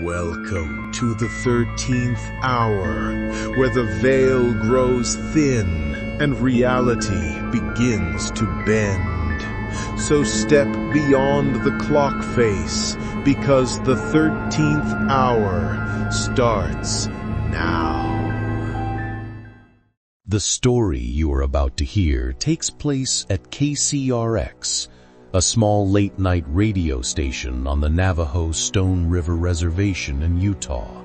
Welcome to the 13th hour, where the veil grows thin and reality begins to bend. So step beyond the clock face, because the 13th hour starts now. The story you are about to hear takes place at KCRX, a small late-night radio station on the Navajo Stone River Reservation in Utah.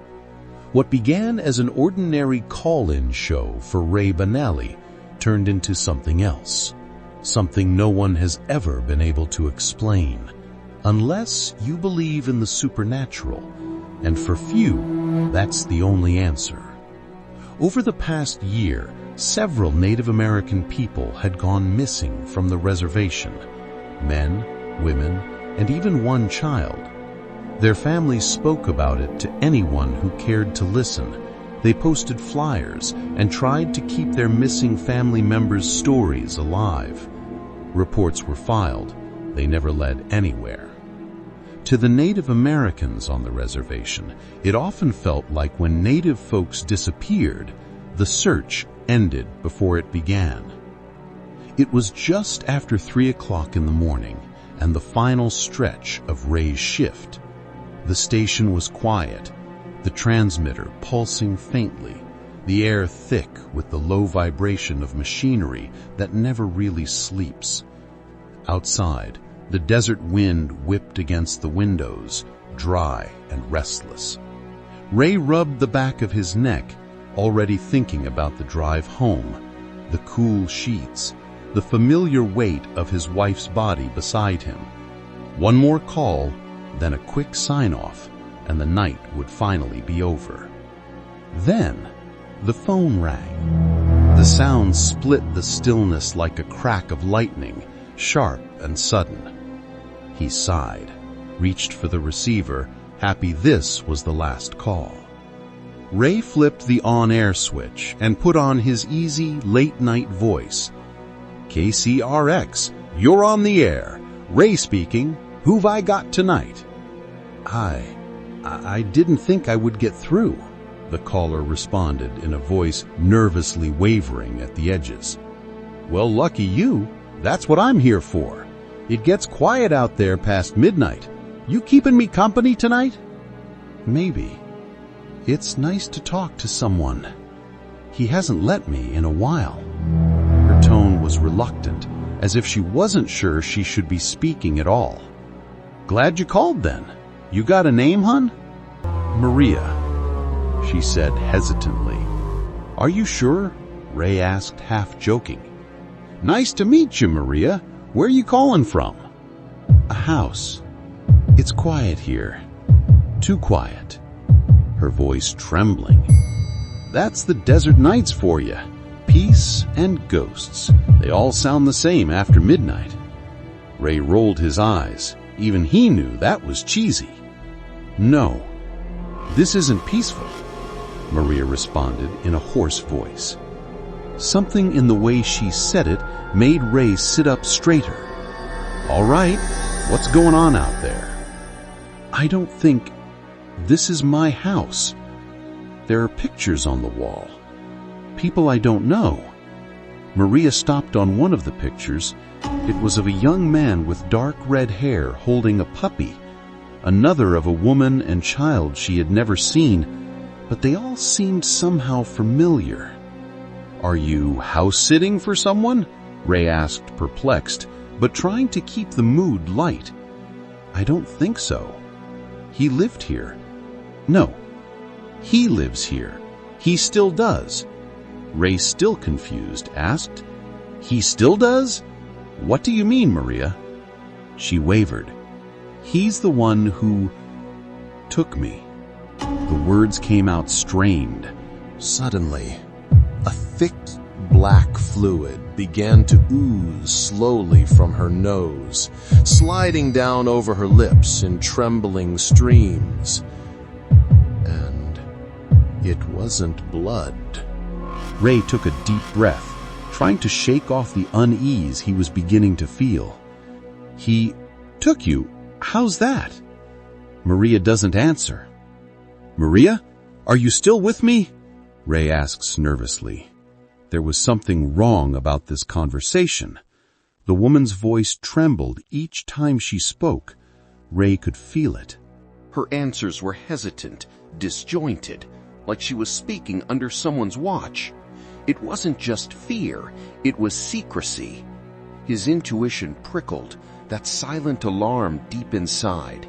What began as an ordinary call-in show for Ray Benally turned into something else, something no one has ever been able to explain, unless you believe in the supernatural, and for few, that's the only answer. Over the past year, several Native American people had gone missing from the reservation. Men, women, and even one child. Their families spoke about it to anyone who cared to listen. They posted flyers and tried to keep their missing family members' stories alive. Reports were filed. They never led anywhere. To the Native Americans on the reservation, it often felt like when Native folks disappeared, the search ended before it began. It was just after 3 o'clock in the morning and the final stretch of Ray's shift. The station was quiet, the transmitter pulsing faintly, the air thick with the low vibration of machinery that never really sleeps. Outside, the desert wind whipped against the windows, dry and restless. Ray rubbed the back of his neck, already thinking about the drive home, the cool sheets, the familiar weight of his wife's body beside him. One more call, then a quick sign-off, and the night would finally be over. Then, the phone rang. The sound split the stillness like a crack of lightning, sharp and sudden. He sighed, reached for the receiver, happy this was the last call. Ray flipped the on-air switch and put on his easy, late-night voice. KCRX, you're on the air. Ray speaking. Who've I got tonight? I didn't think I would get through, the caller responded in a voice nervously wavering at the edges. Well, lucky you. That's what I'm here for. It gets quiet out there past midnight. You keeping me company tonight? Maybe. It's nice to talk to someone. He hasn't let me in a while. Her tone was reluctant, as if she wasn't sure she should be speaking at all. Glad you called then. You got a name, hun? Maria, she said hesitantly. Are you sure? Ray asked, half joking. Nice to meet you, Maria. Where you calling from? A house. It's quiet here. Too quiet. Her voice trembling. That's the desert nights for you. Peace and ghosts. They all sound the same after midnight. Ray rolled his eyes. Even he knew that was cheesy. No, this isn't peaceful, Maria responded in a hoarse voice. Something in the way she said it made Ray sit up straighter. All right, what's going on out there? I don't think this is my house. There are pictures on the wall. People I don't know. Maria stopped on one of the pictures. It was of a young man with dark red hair holding a puppy, another of a woman and child she had never seen, but they all seemed somehow familiar. Are you house-sitting for someone? Ray asked, perplexed, but trying to keep the mood light. I don't think so. He lived here. No, he lives here. He still does. Ray, still confused, asked, He still does? What do you mean, Maria? She wavered. He's the one who took me. The words came out strained. Suddenly, a thick black fluid began to ooze slowly from her nose, sliding down over her lips in trembling streams. And it wasn't blood. Ray took a deep breath, trying to shake off the unease he was beginning to feel. He took you? How's that? Maria doesn't answer. "Maria, are you still with me?" Ray asks nervously. There was something wrong about this conversation. The woman's voice trembled each time she spoke. Ray could feel it. Her answers were hesitant, disjointed, like she was speaking under someone's watch. It wasn't just fear, it was secrecy. His intuition prickled, that silent alarm deep inside.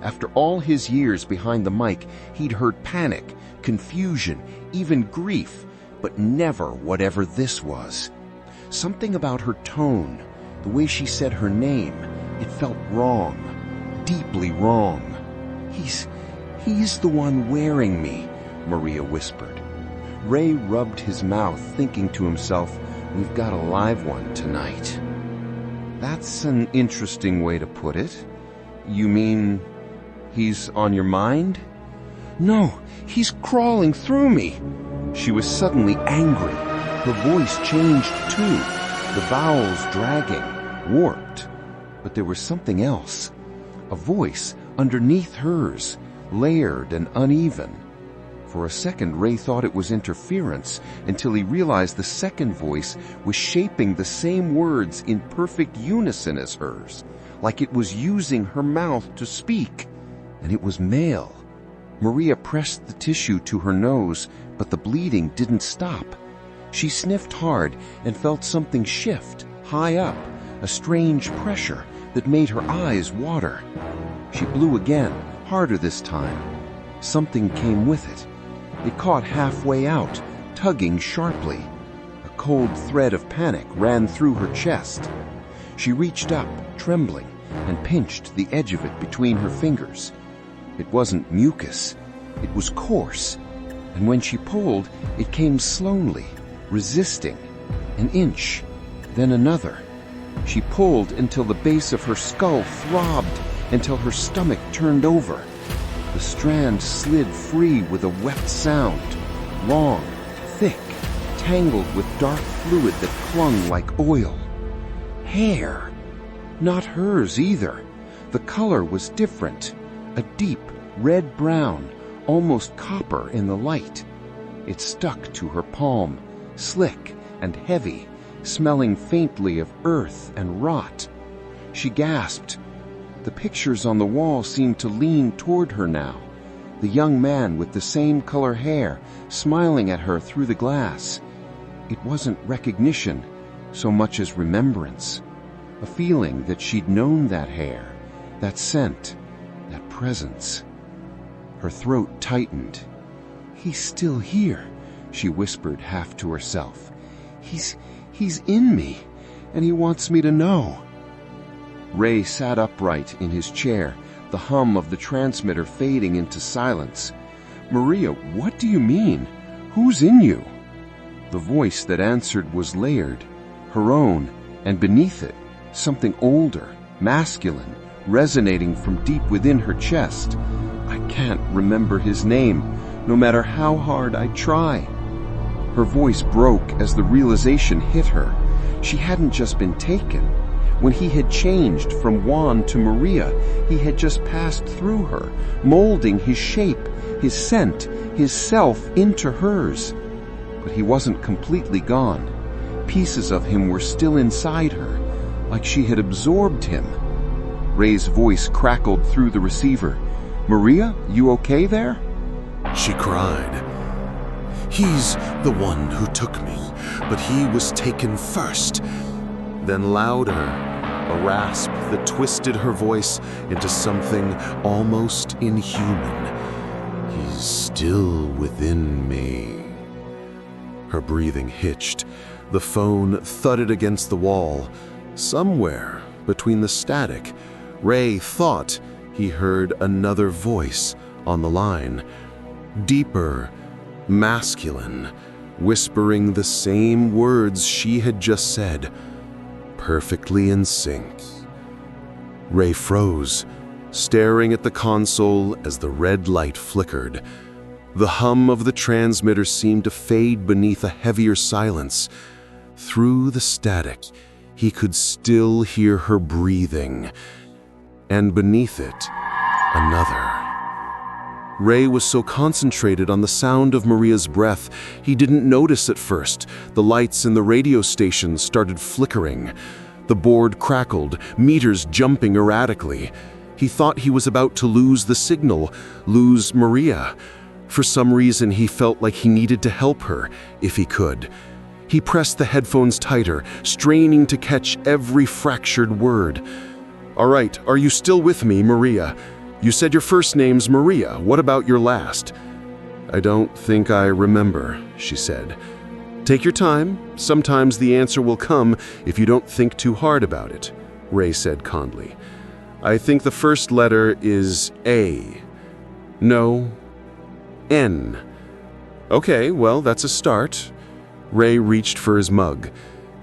After all his years behind the mic, he'd heard panic, confusion, even grief, but never whatever this was. Something about her tone, the way she said her name, it felt wrong, deeply wrong. He's the one wearing me, Maria whispered. Ray rubbed his mouth, thinking to himself, we've got a live one tonight. That's an interesting way to put it. You mean he's on your mind? No, he's crawling through me. She was suddenly angry. Her voice changed too, the vowels dragging, warped. But there was something else. A voice underneath hers, layered and uneven. For a second, Ray thought it was interference, until he realized the second voice was shaping the same words in perfect unison as hers, like it was using her mouth to speak. And it was male. Maria pressed the tissue to her nose, but the bleeding didn't stop. She sniffed hard and felt something shift, high up, a strange pressure that made her eyes water. She blew again, harder this time. Something came with it. It caught halfway out, tugging sharply. A cold thread of panic ran through her chest. She reached up, trembling, and pinched the edge of it between her fingers. It wasn't mucus. It was coarse. And when she pulled, it came slowly, resisting. An inch, then another. She pulled until the base of her skull throbbed, until her stomach turned over. The strand slid free with a wet sound, long, thick, tangled with dark fluid that clung like oil. Hair. Not hers either. The color was different, a deep red-brown, almost copper in the light. It stuck to her palm, slick and heavy, smelling faintly of earth and rot. She gasped. The pictures on the wall seemed to lean toward her now. The young man with the same color hair, smiling at her through the glass. It wasn't recognition so much as remembrance. A feeling that she'd known that hair, that scent, that presence. Her throat tightened. He's still here, she whispered half to herself. He's in me, and he wants me to know. Ray sat upright in his chair, the hum of the transmitter fading into silence. Maria, what do you mean? Who's in you? The voice that answered was layered, her own, and beneath it, something older, masculine, resonating from deep within her chest. I can't remember his name, no matter how hard I try. Her voice broke as the realization hit her. She hadn't just been taken. When he had changed from Juan to Maria, he had just passed through her, molding his shape, his scent, his self into hers. But he wasn't completely gone. Pieces of him were still inside her, like she had absorbed him. Ray's voice crackled through the receiver. Maria, you okay there? She cried. He's the one who took me, but he was taken first. Then louder, a rasp that twisted her voice into something almost inhuman. He's still within me. Her breathing hitched. The phone thudded against the wall. Somewhere between the static, Ray thought he heard another voice on the line. Deeper, masculine, whispering the same words she had just said, perfectly in sync. Ray froze, staring at the console as the red light flickered. The hum of the transmitter seemed to fade beneath a heavier silence. Through the static, he could still hear her breathing, and beneath it, another. Ray was so concentrated on the sound of Maria's breath, he didn't notice at first. The lights in the radio station started flickering. The board crackled, meters jumping erratically. He thought he was about to lose the signal, lose Maria. For some reason, he felt like he needed to help her, if he could. He pressed the headphones tighter, straining to catch every fractured word. "All right, are you still with me, Maria? You said your first name's Maria. What about your last?" "I don't think I remember," she said. "Take your time. Sometimes the answer will come if you don't think too hard about it," Ray said calmly. "I think the first letter is A. No, N. Okay, well, that's a start." Ray reached for his mug.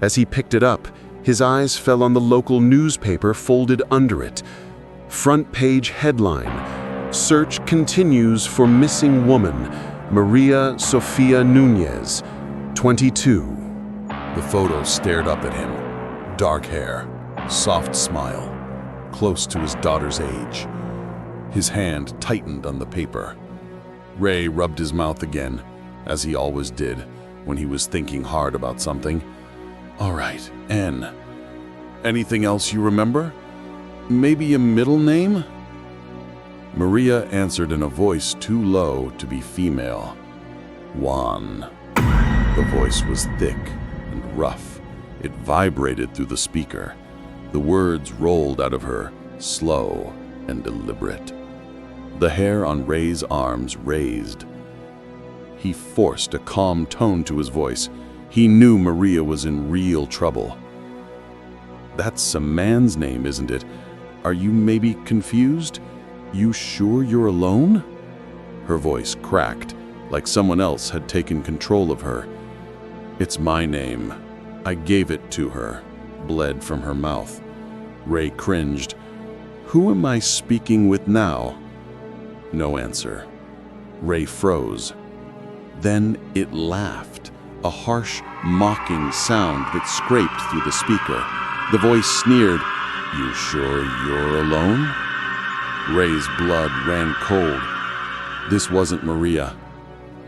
As he picked it up, his eyes fell on the local newspaper folded under it. Front page headline: "Search continues for missing woman, Maria Sofia Nunez, 22. The photo stared up at him. Dark hair, soft smile, close to his daughter's age. His hand tightened on the paper. Ray rubbed his mouth again, as he always did when he was thinking hard about something. "All right, N. Anything else you remember? Maybe a middle name?" Maria answered in a voice too low to be female. "Juan." The voice was thick and rough. It vibrated through the speaker. The words rolled out of her, slow and deliberate. The hair on Ray's arms raised. He forced a calm tone to his voice. He knew Maria was in real trouble. "That's a man's name, isn't it? Are you maybe confused? You sure you're alone?" Her voice cracked, like someone else had taken control of her. "It's my name. I gave it to her," bled from her mouth. Ray cringed. "Who am I speaking with now?" No answer. Ray froze. Then it laughed, a harsh, mocking sound that scraped through the speaker. The voice sneered, "You sure you're alone?" Ray's blood ran cold. This wasn't Maria.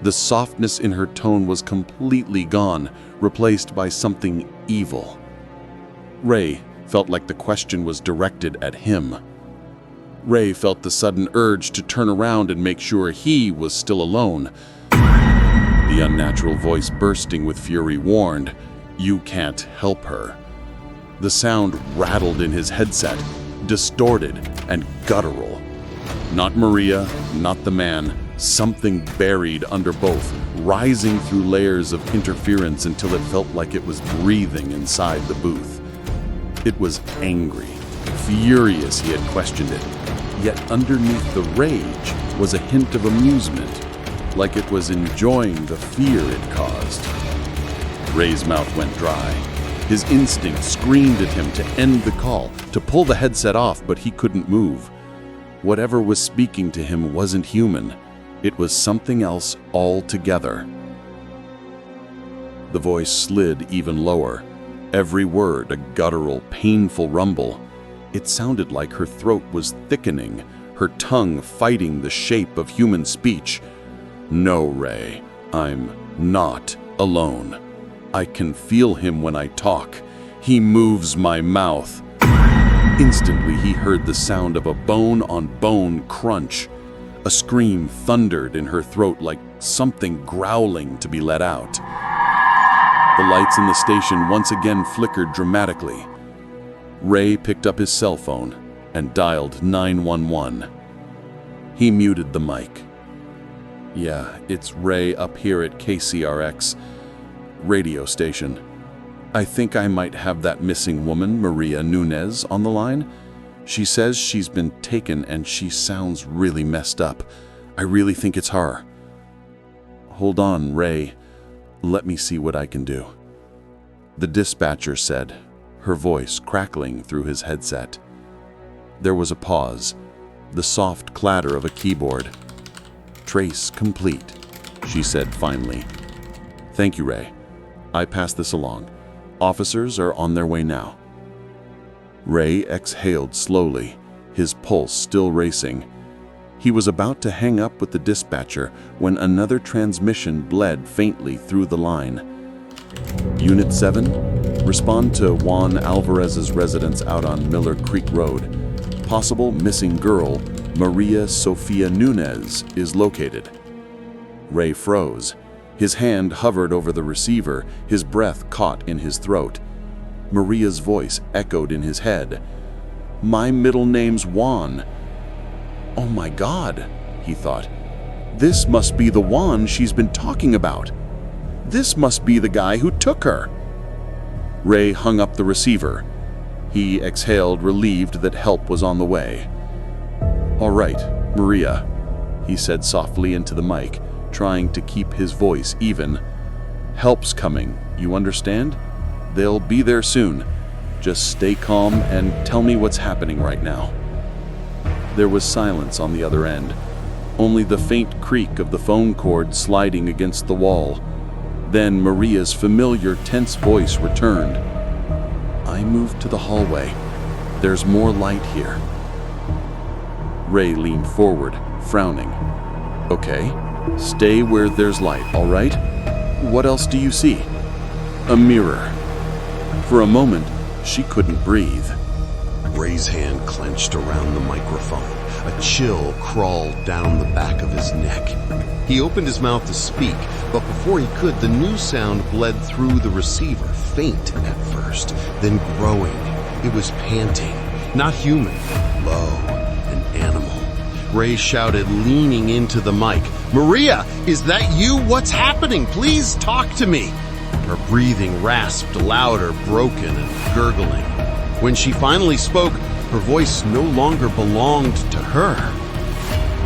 The softness in her tone was completely gone, replaced by something evil. Ray felt like the question was directed at him. Ray felt the sudden urge to turn around and make sure he was still alone. The unnatural voice bursting with fury warned, "You can't help her." The sound rattled in his headset, distorted and guttural. Not Maria, not the man, something buried under both, rising through layers of interference until it felt like it was breathing inside the booth. It was angry, furious he had questioned it, yet underneath the rage was a hint of amusement, like it was enjoying the fear it caused. Ray's mouth went dry. His instinct screamed at him to end the call, to pull the headset off, but he couldn't move. Whatever was speaking to him wasn't human. It was something else altogether. The voice slid even lower, every word a guttural, painful rumble. It sounded like her throat was thickening, her tongue fighting the shape of human speech. "No, Ray, I'm not alone. I can feel him when I talk. He moves my mouth." Instantly, he heard the sound of a bone-on-bone crunch. A scream thundered in her throat like something growling to be let out. The lights in the station once again flickered dramatically. Ray picked up his cell phone and dialed 911. He muted the mic. "Yeah, it's Ray up here at KCRX radio station. I think I might have that missing woman, Maria Nunez, on the line. She says she's been taken and she sounds really messed up. I really think it's her." "Hold on, Ray. Let me see what I can do," the dispatcher said, her voice crackling through his headset. There was a pause, the soft clatter of a keyboard. "Trace complete," she said finally. "Thank you, Ray. I pass this along. Officers are on their way now." Ray exhaled slowly, his pulse still racing. He was about to hang up with the dispatcher when another transmission bled faintly through the line. Unit 7, respond to Juan Alvarez's residence out on Miller Creek Road. Possible missing girl, Maria Sofia Nunez, is located. Ray froze. His hand hovered over the receiver, his breath caught in his throat. Maria's voice echoed in his head. "My middle name's Juan." "Oh my God," he thought. "This must be the Juan she's been talking about. This must be the guy who took her." Ray hung up the receiver. He exhaled, relieved that help was on the way. "All right, Maria," he said softly into the mic, trying to keep his voice even. "Help's coming, you understand? They'll be there soon. Just stay calm and tell me what's happening right now." There was silence on the other end, only the faint creak of the phone cord sliding against the wall. Then Maria's familiar, tense voice returned. "I moved to the hallway. There's more light here." Ray leaned forward, frowning. "Okay, stay where there's light, all right? What else do you see?" "A mirror." For a moment, she couldn't breathe. Ray's hand clenched around the microphone. A chill crawled down the back of his neck. He opened his mouth to speak, but before he could, the new sound bled through the receiver, faint at first, then growing. It was panting, not human, low, an animal. Ray shouted, leaning into the mic, "Maria, is that you? What's happening? Please talk to me." Her breathing rasped louder, broken and gurgling. When she finally spoke, her voice no longer belonged to her.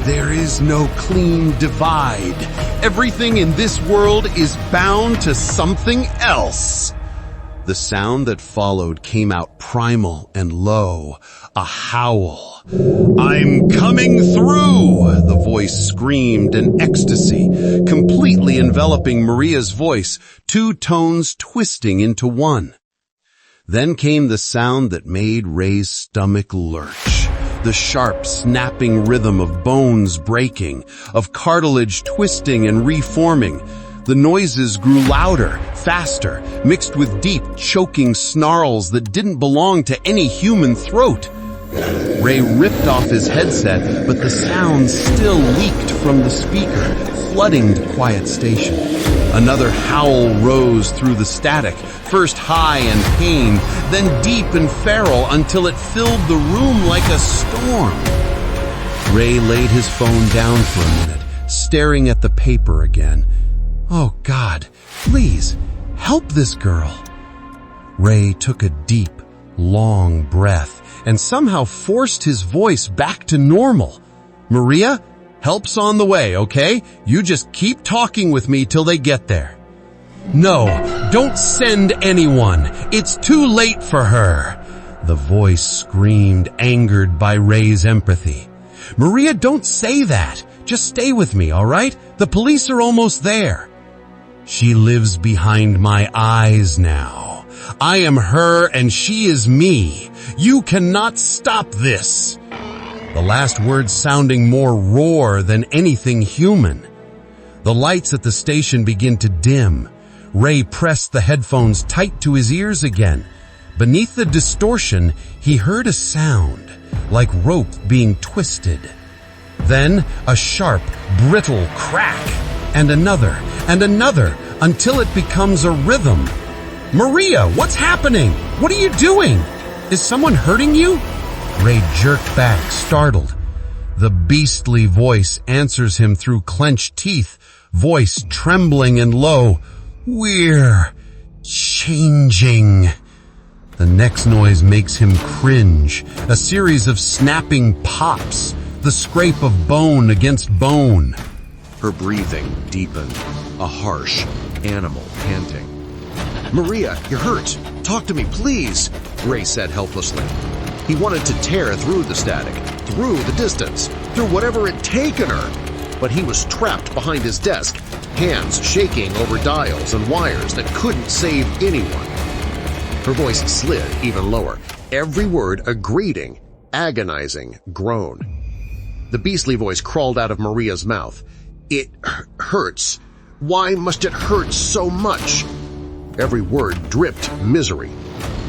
"There is no clean divide. Everything in this world is bound to something else." The sound that followed came out primal and low, a howl. "I'm coming through!" the voice screamed in ecstasy, completely enveloping Maria's voice, two tones twisting into one. Then came the sound that made Ray's stomach lurch. The sharp, snapping rhythm of bones breaking, of cartilage twisting and reforming. The noises grew louder, faster, mixed with deep, choking snarls that didn't belong to any human throat. Ray ripped off his headset, but the sound still leaked from the speaker, flooding the quiet station. Another howl rose through the static, first high and pained, then deep and feral until it filled the room like a storm. Ray laid his phone down for a minute, staring at the paper again. "Oh God, please, help this girl." Ray took a deep, long breath and somehow forced his voice back to normal. "Maria, help's on the way, okay? You just keep talking with me till they get there." "No, don't send anyone. It's too late for her," the voice screamed, angered by Ray's empathy. "Maria, don't say that. Just stay with me, all right? The police are almost there." "She lives behind my eyes now. I am her and she is me. You cannot stop this." The last words sounding more roar than anything human. The lights at the station began to dim. Ray pressed the headphones tight to his ears again. Beneath the distortion, he heard a sound, like rope being twisted. Then a sharp, brittle crack, and another, until it becomes a rhythm. "Maria, what's happening? What are you doing? Is someone hurting you?" Ray jerked back, startled. The beastly voice answers him through clenched teeth, voice trembling and low. "We're changing." The next noise makes him cringe, a series of snapping pops, the scrape of bone against bone. Her breathing deepened, a harsh, animal panting. "Maria, you're hurt. Talk to me, please," Ray said helplessly. He wanted to tear through the static, through the distance, through whatever had taken her. But he was trapped behind his desk, hands shaking over dials and wires that couldn't save anyone. Her voice slid even lower, every word a grating, agonizing groan. The beastly voice crawled out of Maria's mouth. "It hurts. Why must it hurt so much?" Every word dripped misery.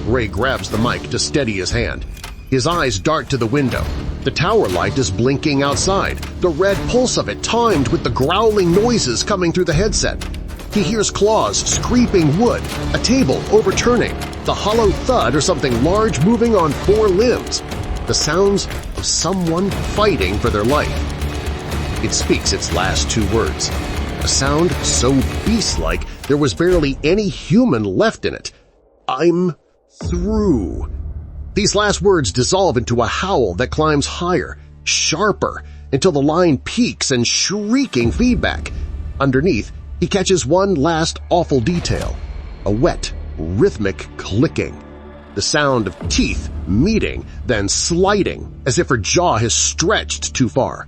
Ray grabs the mic to steady his hand. His eyes dart to the window. The tower light is blinking outside, the red pulse of it timed with the growling noises coming through the headset. He hears claws scraping wood, a table overturning, the hollow thud or something large moving on four limbs, the sounds of someone fighting for their life. It speaks its last two words, a sound so beast-like there was barely any human left in it. "I'm through." These last words dissolve into a howl that climbs higher, sharper, until the line peaks in shrieking feedback. Underneath, he catches one last awful detail, a wet, rhythmic clicking, the sound of teeth meeting, then sliding, as if her jaw has stretched too far.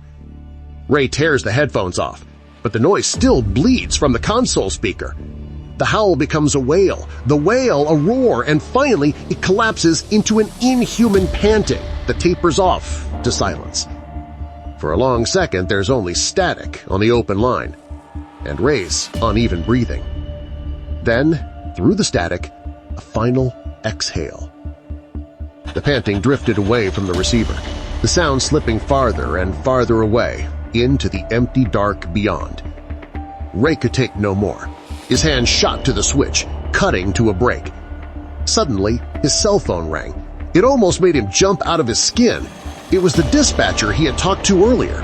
Ray tears the headphones off, but the noise still bleeds from the console speaker. The howl becomes a wail, the wail a roar, and finally it collapses into an inhuman panting that tapers off to silence. For a long second there's only static on the open line, and Ray's uneven breathing. Then, through the static, a final exhale. The panting drifted away from the receiver, the sound slipping farther and farther away into the empty dark beyond. Ray could take no more. His hand shot to the switch, cutting to a break. Suddenly, his cell phone rang. It almost made him jump out of his skin. It was the dispatcher he had talked to earlier.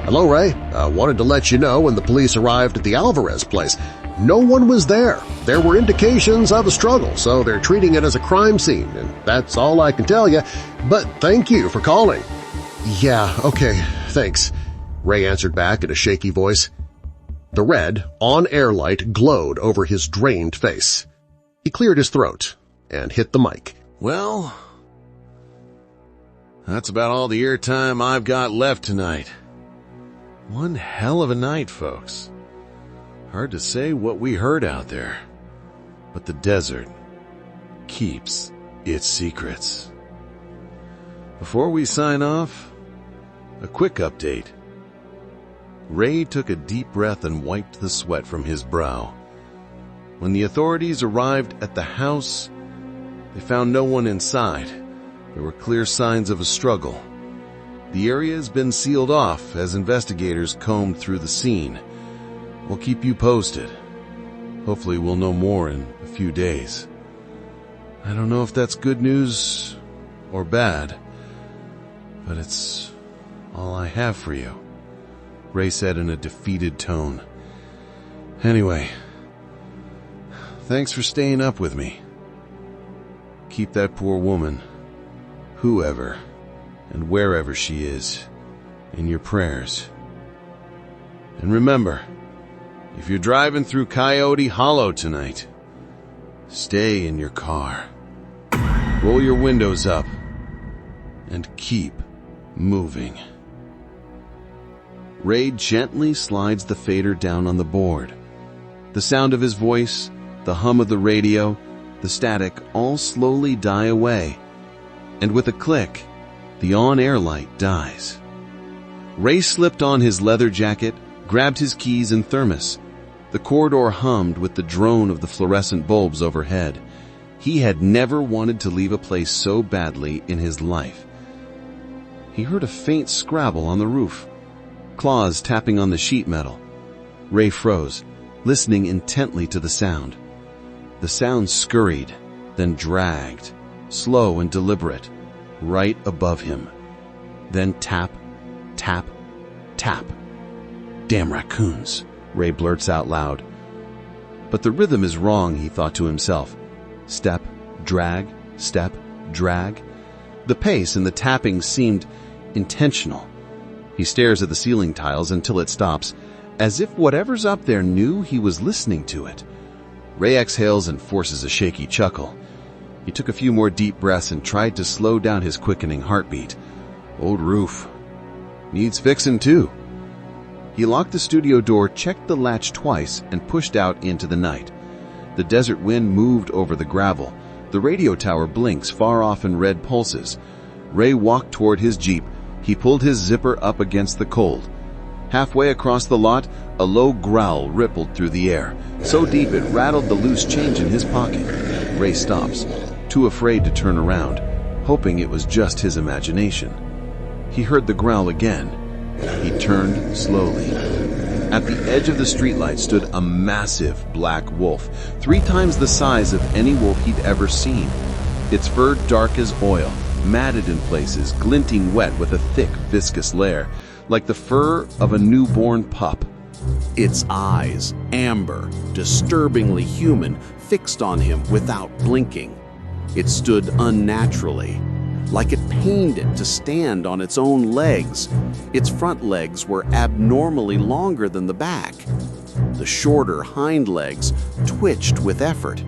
"Hello, Ray. I wanted to let you know when the police arrived at the Alvarez place. No one was there. There were indications of a struggle, so they're treating it as a crime scene, and that's all I can tell you. But thank you for calling." "Yeah, okay, thanks," Ray answered back in a shaky voice. The red, on-air light glowed over his drained face. He cleared his throat and hit the mic. Well, that's about all the airtime I've got left tonight. One hell of a night, folks. Hard to say what we heard out there, but the desert keeps its secrets. Before we sign off, a quick update. Ray took a deep breath and wiped the sweat from his brow. When the authorities arrived at the house, they found no one inside. There were clear signs of a struggle. The area has been sealed off as investigators combed through the scene. We'll keep you posted. Hopefully we'll know more in a few days. I don't know if that's good news or bad, but it's all I have for you, Ray said in a defeated tone. Anyway, thanks for staying up with me. Keep that poor woman, whoever and wherever she is, in your prayers. And remember, if you're driving through Coyote Hollow tonight, stay in your car. Roll your windows up and keep moving. Ray gently slides the fader down on the board. The sound of his voice, the hum of the radio, the static all slowly die away, and with a click, the on-air light dies. Ray slipped on his leather jacket, grabbed his keys and thermos. The corridor hummed with the drone of the fluorescent bulbs overhead. He had never wanted to leave a place so badly in his life. He heard a faint scrabble on the roof, claws tapping on the sheet metal. Ray froze, listening intently to the sound. The sound scurried, then dragged, slow and deliberate, right above him. Then tap, tap, tap. Damn raccoons, Ray blurts out loud. But the rhythm is wrong, he thought to himself. Step, drag, step, drag. The pace and the tapping seemed intentional. He stares at the ceiling tiles until it stops, as if whatever's up there knew he was listening to it. Ray exhales and forces a shaky chuckle. He took a few more deep breaths and tried to slow down his quickening heartbeat. Old roof. Needs fixing too. He locked the studio door, checked the latch twice, and pushed out into the night. The desert wind moved over the gravel. The radio tower blinks far off in red pulses. Ray walked toward his Jeep, He pulled his zipper up against the cold. Halfway across the lot, a low growl rippled through the air, so deep it rattled the loose change in his pocket. Ray stops, too afraid to turn around, hoping it was just his imagination. He heard the growl again. He turned slowly. At the edge of the streetlight stood a massive black wolf, 3 times the size of any wolf he'd ever seen. Its fur dark as oil, matted in places, glinting wet with a thick, viscous layer, like the fur of a newborn pup. Its eyes, amber, disturbingly human, fixed on him without blinking. It stood unnaturally, like it pained it to stand on its own legs. Its front legs were abnormally longer than the back. The shorter hind legs twitched with effort.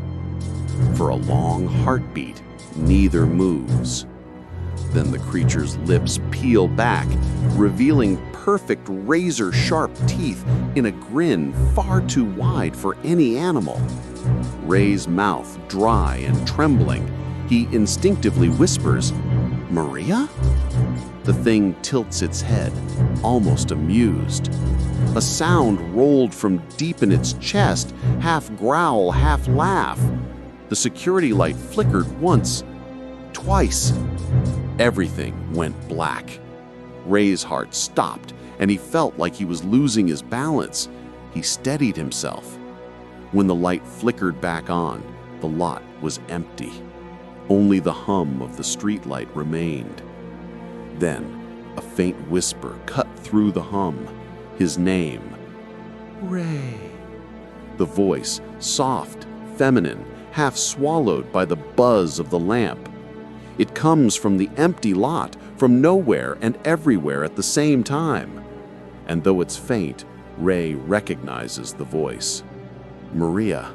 For a long heartbeat, neither moves. Then the creature's lips peel back, revealing perfect razor-sharp teeth in a grin far too wide for any animal. Ray's mouth dry and trembling, he instinctively whispers, "Maria?" The thing tilts its head, almost amused. A sound rolled from deep in its chest, half growl, half laugh. The security light flickered once, twice. Everything went black. Ray's heart stopped, and he felt like he was losing his balance. He steadied himself. When the light flickered back on, the lot was empty. Only the hum of the streetlight remained. Then, a faint whisper cut through the hum. His name. Ray. The voice, soft, feminine, half swallowed by the buzz of the lamp. It comes from the empty lot, from nowhere and everywhere at the same time. And though it's faint, Ray recognizes the voice. Maria,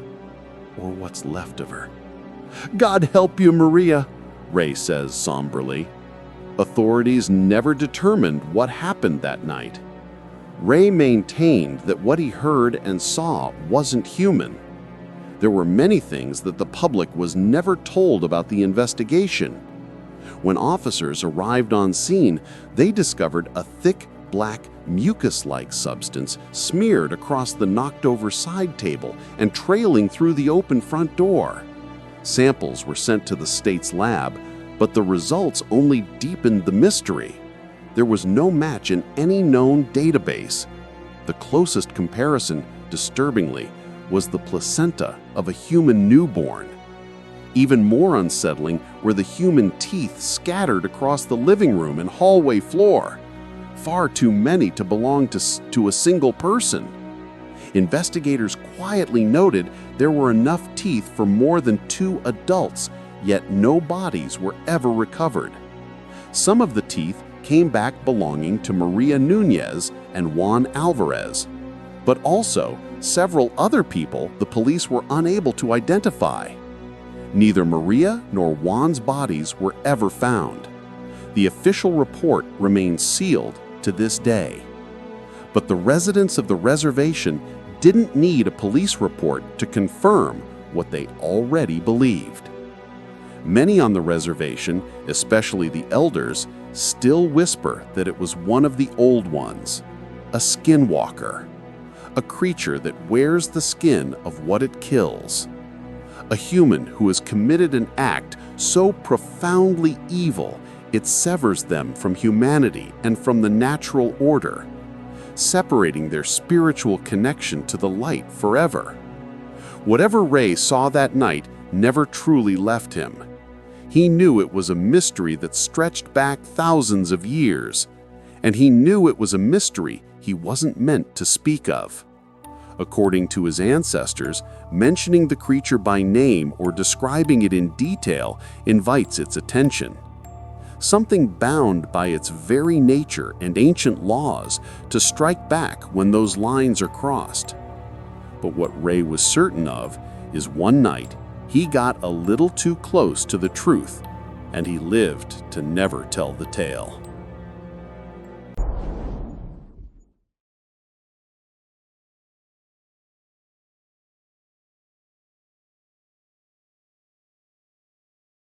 or what's left of her. "God help you, Maria," Ray says somberly. Authorities never determined what happened that night. Ray maintained that what he heard and saw wasn't human. There were many things that the public was never told about the investigation. When officers arrived on scene, they discovered a thick, black, mucus-like substance smeared across the knocked-over side table and trailing through the open front door. Samples were sent to the state's lab, but the results only deepened the mystery. There was no match in any known database. The closest comparison, disturbingly, was the placenta of a human newborn. Even more unsettling were the human teeth scattered across the living room and hallway floor. Far too many to belong to a single person. Investigators quietly noted there were enough teeth for more than 2 adults, yet no bodies were ever recovered. Some of the teeth came back belonging to Maria Nunez and Juan Alvarez, but also several other people the police were unable to identify. Neither Maria nor Juan's bodies were ever found. The official report remains sealed to this day. But the residents of the reservation didn't need a police report to confirm what they already believed. Many on the reservation, especially the elders, still whisper that it was one of the old ones, a skinwalker, a creature that wears the skin of what it kills. A human who has committed an act so profoundly evil it severs them from humanity and from the natural order, separating their spiritual connection to the light forever. Whatever Ray saw that night never truly left him. He knew it was a mystery that stretched back thousands of years, and he knew it was a mystery he wasn't meant to speak of. According to his ancestors, mentioning the creature by name or describing it in detail invites its attention. Something bound by its very nature and ancient laws to strike back when those lines are crossed. But what Ray was certain of is one night he got a little too close to the truth, and he lived to never tell the tale.